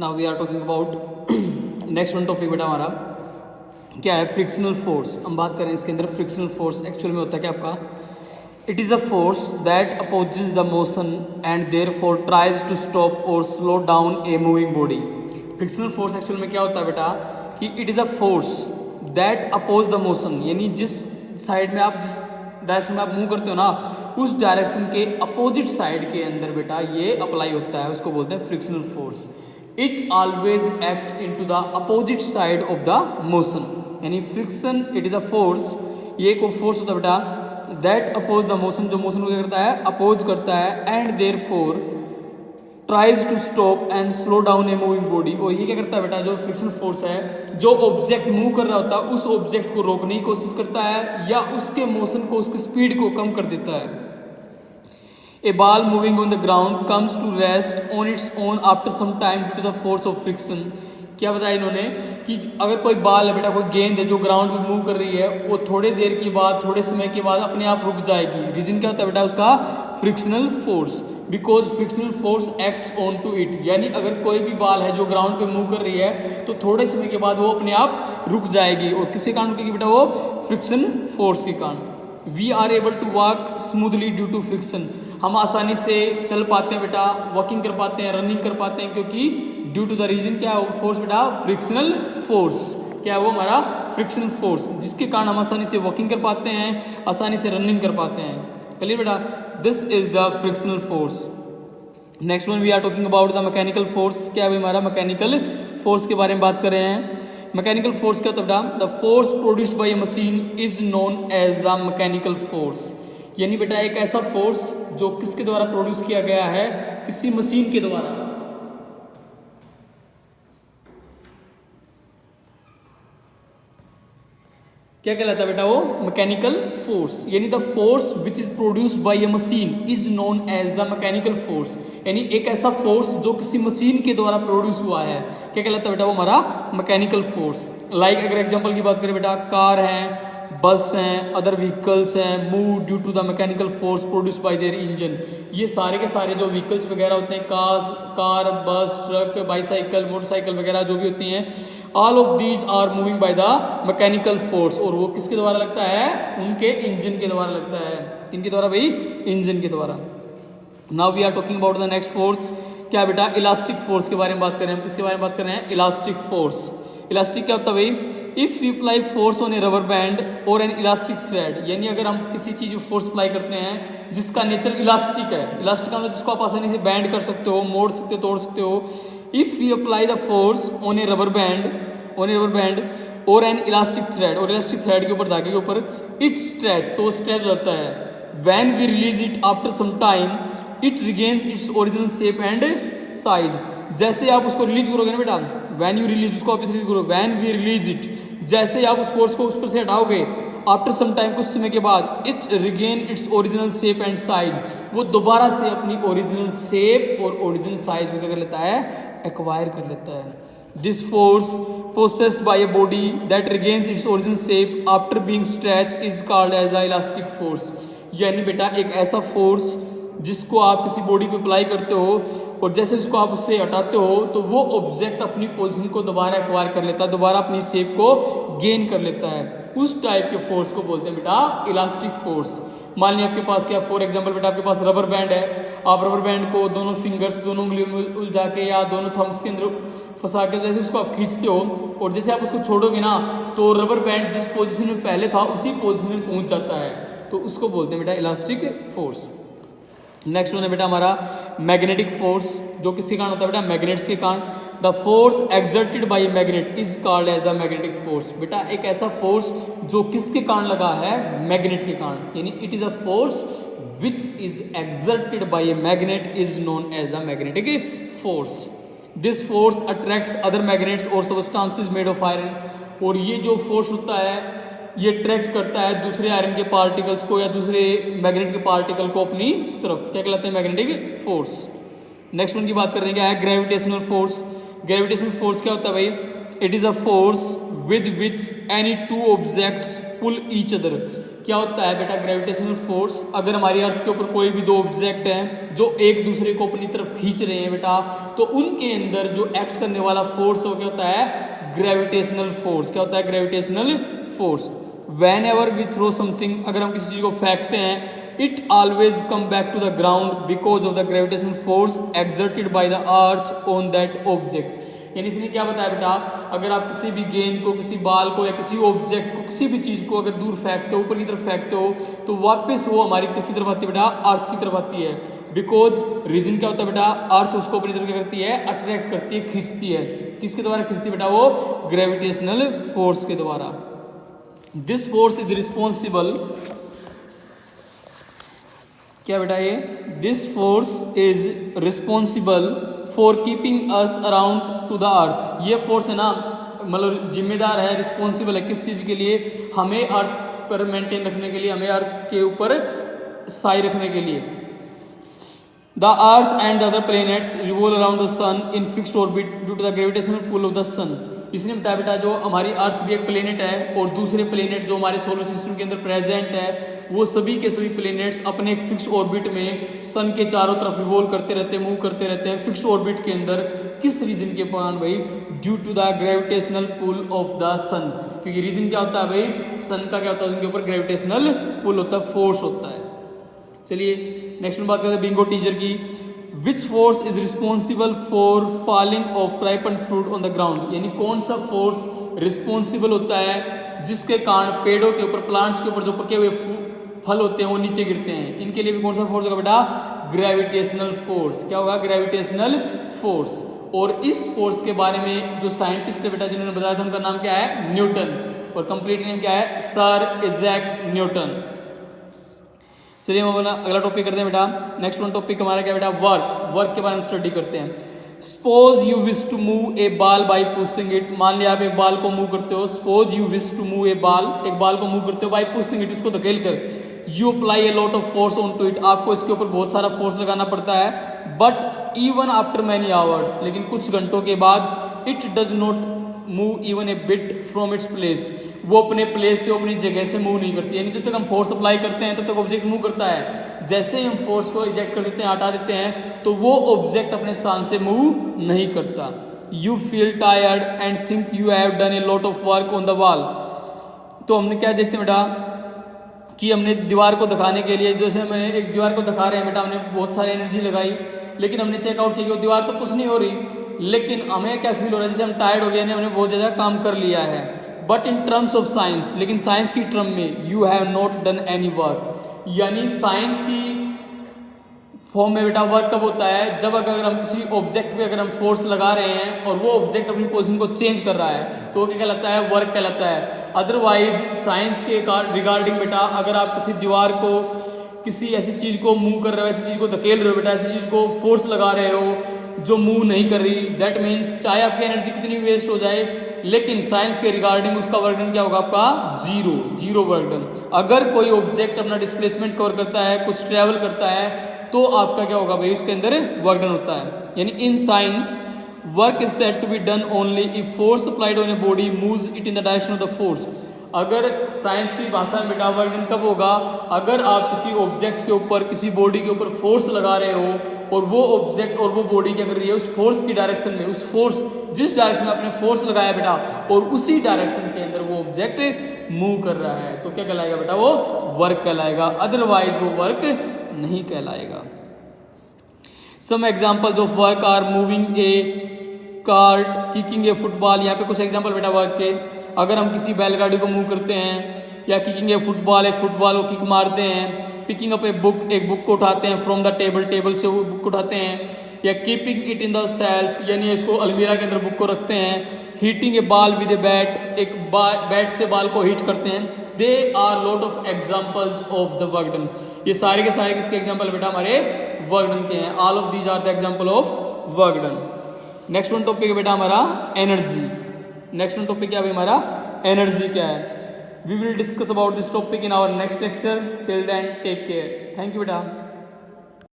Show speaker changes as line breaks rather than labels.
Now we are talking about next one topic बेटा हमारा क्या है, फ्रिक्शनल फोर्स। हम बात करें इसके अंदर फ्रिक्शनल फोर्स एक्चुअल में होता है क्या आपका, it is the force that opposes the motion and therefore tries to stop और slow down a moving body. Frictional force actual में क्या होता है बेटा कि it is the force that oppose the motion, यानी जिस साइड में आप जिस डायरेक्शन में आप मूव करते हो ना, उस डायरेक्शन के अपोजिट साइड के अंदर बेटा ये अप्लाई होता है, उसको बोलते हैं frictional force. It always act into the opposite side of the motion, यानी friction it is the force, ये एक फोर्स होता है बेटा दैट अपोज द मोशन, जो मोशन को क्या करता है, अपोज करता है, and therefore tries to stop and slow down a moving body. और ये क्या करता है बेटा, जो फ्रिक्शन फोर्स है, जो ऑब्जेक्ट मूव कर रहा होता है उस ऑब्जेक्ट को रोकने की कोशिश करता है या उसके मोशन को, उसकी स्पीड को कम कर देता है। A ball moving on the ground comes to rest on its own after some time due to the force of friction। क्या बताया इन्होंने कि अगर कोई बाल है बेटा, कोई गेंद है जो ग्राउंड पे मूव कर रही है, वो थोड़े देर के बाद, थोड़े समय के बाद अपने आप रुक जाएगी। रीजन क्या होता है बेटा उसका, frictional force, because frictional force acts on to it. यानी अगर कोई भी बाल है जो ग्राउंड पे मूव कर रही है तो थोड़े समय के बाद वो अपने आप रुक जाएगी। और किसके कारण रुकेगी बेटा, वो फ्रिक्शन फोर्स के कारण। We are able to walk smoothly due to friction, हम आसानी से चल पाते हैं बेटा, वॉकिंग कर पाते हैं, रनिंग कर पाते हैं, क्योंकि ड्यू टू द रीजन क्या है वो फोर्स बेटा, फ्रिक्शनल फोर्स। क्या है वो हमारा फ्रिक्शनल फोर्स, जिसके कारण हम आसानी से वॉकिंग कर पाते हैं, आसानी से रनिंग कर पाते हैं। क्लियर बेटा, this is the frictional force. Next one we are talking about the mechanical force. क्या है हमारा मैकेनिकल फोर्स के बारे में बात कर रहे हैं। मैकेनिकल फोर्स क्या होता है बेटा, the force produced by a machine is known as the mechanical force. यानी बेटा एक ऐसा फोर्स जो किसके द्वारा प्रोड्यूस किया गया है, किसी मशीन के द्वारा। क्या कहलाता है बेटा वो, मैकेनिकल फोर्स। यानी the force which is produced by a machine is known as the mechanical force. यानी एक ऐसा फोर्स जो किसी मशीन के द्वारा प्रोड्यूस हुआ है, क्या कहलाता है बेटा वो हमारा मैकेनिकल फोर्स। लाइक अगर एग्जांपल की बात करें बेटा, कार है, बस हैं, अदर व्हीकल्स हैं, move due to the mechanical force produce by their engine. ये सारे के सारे जो व्हीकल्स वगैरह होते हैं, कार, बस, ट्रक, बाईसाइकिल, मोटरसाइकिल वगैरह जो भी होती हैं, all of these are moving by the mechanical force. और वो किसके द्वारा लगता है, उनके इंजन के द्वारा लगता है। इनके द्वारा भाई, इंजन के द्वारा। Now we are talking about the next force. क्या बेटा, इलास्टिक फोर्स के बारे में बात कर रहे हैं हम। किसके बारे में बात कर रहे हैं, इलास्टिक फोर्स। इलास्टिक क्या होता है भाई, if you apply force on A rubber band और एन इलास्टिक थ्रेड। यानी अगर हम किसी चीज में फोर्स अप्लाई करते हैं जिसका नेचर इलास्टिक है, इलास्टिक मतलब जिसको आप आसानी से बैंड कर सकते हो, मोड़ सकते हो, तोड़ सकते हो। If you apply the force on A rubber band और एन इलास्टिक थ्रेड, और इलास्टिक थ्रेड के ऊपर, धागे के ऊपर, इट स्ट्रेच, तो स्ट्रेच हो जाता है। When we release it after some time it regains its original shape and size. जैसे आप उसको रिलीज करोगे ना बेटा, व्हेन यू रिलीज, उसको वापस रिलीज करो, व्हेन वी रिलीज इट, जैसे आप उस फोर्स को उस पर से हटाओगे, आफ्टर सम टाइम, कुछ समय के बाद, it regain its original shape and size, वो दोबारा से अपनी ओरिजिनल शेप और ओरिजिनल साइज को क्या कर लेता है, एक्वायर कर लेता है। This force possessed by a body that regains its original shape after being stretch is called as the elastic force. यानी बेटा एक ऐसा फोर्स जिसको आप किसी बॉडी पे अप्लाई करते हो और जैसे उसको आप उससे हटाते हो तो वो ऑब्जेक्ट अपनी पोजीशन को दोबारा एक्वायर कर लेता है, दोबारा अपनी शेप को गेन कर लेता है। उस टाइप के फोर्स को बोलते हैं बेटा इलास्टिक फोर्स। मान लिया आपके पास क्या, फॉर एग्जांपल बेटा आपके पास रबर बैंड है, आप रबर बैंड को दोनों फिंगर्स, दोनों उंगलियों में उलझा के या दोनों थम्स के अंदर फंसा के जैसे उसको आप खींचते हो और जैसे आप उसको छोड़ोगे ना तो रबर बैंड जिस पोजीशन में पहले था उसी पोजीशन में पहुंच जाता है, तो उसको बोलते हैं बेटा इलास्टिक फोर्स। नेक्स्ट वन है बेटा हमारा मैग्नेटिक फोर्स, जो किसके कारण होता है बेटा, मैग्नेट्स के कारण। The force exerted by magnet is called as the magnetic force. बेटा एक ऐसा फोर्स जो किसके कारण लगा है, मैग्नेट के कारण, यानी it is a force which is exerted by a magnet is known as the magnetic force. This force attracts other magnets और सब्सटेंसेस मेड ऑफ आयरन। और ये जो फोर्स होता है ये अट्रैक्ट करता है दूसरे आयरन के पार्टिकल्स को या दूसरे मैग्नेट के पार्टिकल को अपनी तरफ, क्या कहलाते हैं, मैग्नेटिक फोर्स। नेक्स्ट वन की बात करते हैं, क्या है, ग्रेविटेशनल फोर्स। ग्रेविटेशनल फोर्स क्या होता है भाई, it is a force with which any two objects pull each other. क्या होता है बेटा ग्रेविटेशनल फोर्स, अगर हमारी अर्थ के ऊपर कोई भी दो ऑब्जेक्ट हैं जो एक दूसरे को अपनी तरफ खींच रहे हैं बेटा, तो उनके अंदर जो एक्ट करने वाला फोर्स हो क्या होता है ग्रेविटेशनल फोर्स। क्या होता है gravitational force. Whenever we throw something, अगर हम किसी चीज को फेंकते हैं, it always come back to the ground because of the gravitational force exerted by the earth on that object. यानी इसने क्या बताया बेटा, अगर आप किसी भी गेंद को, किसी बाल को या किसी ऑब्जेक्ट को, किसी भी चीज को अगर दूर फेंकते हो, ऊपर की तरफ फेंकते हो, तो वापस वो हमारी किसी तरफ आती है बेटा, अर्थ की तरफ आती है। बिकॉज रीजन क्या होता है बेटा, अर्थ उसको अपनी तरफ क्या करती है, अट्रैक्ट करती है, खींचती है। किसके द्वारा खींचती है बेटा, वो ग्रेविटेशनल फोर्स के द्वारा। दिस फोर्स इज रिस्पॉन्सिबल, क्या बेटा ये, this force is responsible for keeping us around two the earth. ये फोर्स है ना, मतलब जिम्मेदार है, रिस्पॉन्सिबल है किस चीज के लिए, हमें अर्थ पर मेंटेन रखने के लिए, हमें अर्थ के ऊपर स्थायी रखने के लिए। The earth and the other planets revolve around the sun in fixed orbit due to the gravitational pull of the sun. इसने बताया बेटा जो हमारी अर्थ भी एक प्लेनेट है और दूसरे प्लेनेट जो हमारे सोलर सिस्टम के अंदर प्रेजेंट है, वो सभी के सभी प्लेनेट्स अपने एक फिक्स ऑर्बिट में सन के चारों तरफ रिवॉल्व करते रहते हैं, मूव करते रहते हैं फिक्स ऑर्बिट के अंदर। किस रीजन के कारण भाई, due to the gravitational pull of the sun. क्योंकि रीजन क्या होता है भाई, सन का क्या होता है, उनके ऊपर ग्रेविटेशनल पुल होता है, फोर्स होता है। चलिए नेक्स्ट में बात करते हैं बिंगो टीचर की। Which force is responsible for falling of ripen fruit on the ground. यानी कौन सा फोर्स रिस्पॉन्सिबल होता है जिसके कारण पेड़ों के ऊपर, प्लांट्स के ऊपर जो पके हुए फल होते हैं वो नीचे गिरते हैं। इनके लिए भी कौन सा फोर्स होगा बेटा, ग्रेविटेशनल फोर्स। क्या होगा, ग्रेविटेशनल फोर्स। और इस फोर्स के बारे में जो साइंटिस्ट है बेटा जिन्होंने बताया था, उनका नाम क्या है, न्यूटन। और कंप्लीट नेम क्या है, सर इजैक न्यूटन। चलिए हम अपना अगला टॉपिक करते हैं बेटा। नेक्स्ट वन टॉपिक हमारा क्या बेटा, वर्क। वर्क के बारे में स्टडी करते हैं। Suppose you wish to move a ball by pushing it. मान लिया आप एक बॉल को मूव करते हो, suppose you wish to move a ball, एक बॉल को मूव करते हो बाय पुशिंग इट, उसको धकेल कर। You apply a lot of force on to it, आपको इसके ऊपर बहुत सारा फोर्स लगाना पड़ता है। But even after many hours, लेकिन कुछ घंटों के बाद, it does not move even a bit from its place, वो अपने प्लेस से, अपनी जगह से मूव नहीं करती। यानी जब तक हम फोर्स अप्लाई करते हैं तब तक ऑब्जेक्ट मूव करता है। जैसे ही हम फोर्स को रिजेक्ट कर देते हैं, हटा देते हैं, तो वो ऑब्जेक्ट अपने स्थान से मूव नहीं करता। You feel tired and think you have done A lot of work on the wall. तो हमने क्या देखते हैं बेटा कि हमने दीवार को दिखाने के लिए, जैसे हमने एक दीवार को दिखा रहे हैं बेटा, हमने बहुत सारी एनर्जी लगाई, लेकिन हमने चेकआउट किया कि वो दीवार तो कुछ नहीं हो रही, लेकिन हमें क्या फील हो रहा है, जैसे हम टायर्ड हो गए, हमने बहुत ज़्यादा काम कर लिया है। But in terms of science, लेकिन साइंस की टर्म में, you have not done any work. यानी साइंस की फॉर्म में बेटा वर्क कब होता है, जब अगर हम किसी ऑब्जेक्ट पे अगर हम फोर्स लगा रहे हैं और वो ऑब्जेक्ट अपनी पोजीशन को चेंज कर रहा है, तो वो क्या कहलाता है, वर्क कहलाता है। अदरवाइज साइंस के रिगार्डिंग बेटा, अगर आप किसी दीवार को, किसी ऐसी चीज़ को मूव कर रहे हो, ऐसी चीज़ को धकेल रहे हो बेटा, ऐसी चीज़ को फोर्स लगा रहे हो जो मूव नहीं कर रही, दैट मीन्स चाहे आपकी एनर्जी कितनी वेस्ट हो जाए, लेकिन साइंस के रिगार्डिंग उसका वर्क डन क्या होगा, आपका जीरो, जीरो वर्क डन। अगर कोई ऑब्जेक्ट अपना डिस्प्लेसमेंट कवर करता है, कुछ ट्रेवल करता है, तो आपका क्या होगा भाई, उसके अंदर वर्क डन होता है। यानी in science work is said to be done only if force applied on a body moves it in the direction of the force. अगर साइंस की भाषा में बेटा वर्क डन कब होगा, अगर आप किसी ऑब्जेक्ट के ऊपर, किसी बॉडी के ऊपर फोर्स लगा रहे हो और वो ऑब्जेक्ट और वो बॉडी क्या कर रही है, उस फोर्स की डायरेक्शन में, उस फोर्स जिस डायरेक्शन में आपने फोर्स लगाया बेटा, और उसी डायरेक्शन के अंदर वो ऑब्जेक्ट मूव कर रहा है, तो क्या कहलाएगा बेटा, वो वर्क कहलाएगा। अदरवाइज वो वर्क नहीं कहलाएगा। Some examples of work are moving a cart, kicking a football. यहाँ पे कुछ एग्जाम्पल बेटा वर्क के, अगर हम किसी बैलगाड़ी को मूव करते हैं, या किकिंग ए फुटबॉल, एक फुटबॉल को किक मारते हैं, पिकिंग अप ए बुक, एक बुक को उठाते हैं फ्रॉम द टेबल, टेबल से वो बुक को उठाते हैं, या keeping it in the shelf, यानी इसको अलमीरा के अंदर बुक को रखते हैं, hitting a ball with a bat, एक बैट से बॉल को हीट करते हैं। They are lot of examples of the work done. ये सारे के सारे किसके एग्जाम्पल बेटा, हमारे वर्क डन के हैं। All of these are the example of work done. Next one topic है बेटा हमारा एनर्जी। नेक्स्ट वन टॉपिक क्या है हमारा, एनर्जी क्या है। We will discuss about this topic in our next lecture. Till then take care. Thank you बेटा।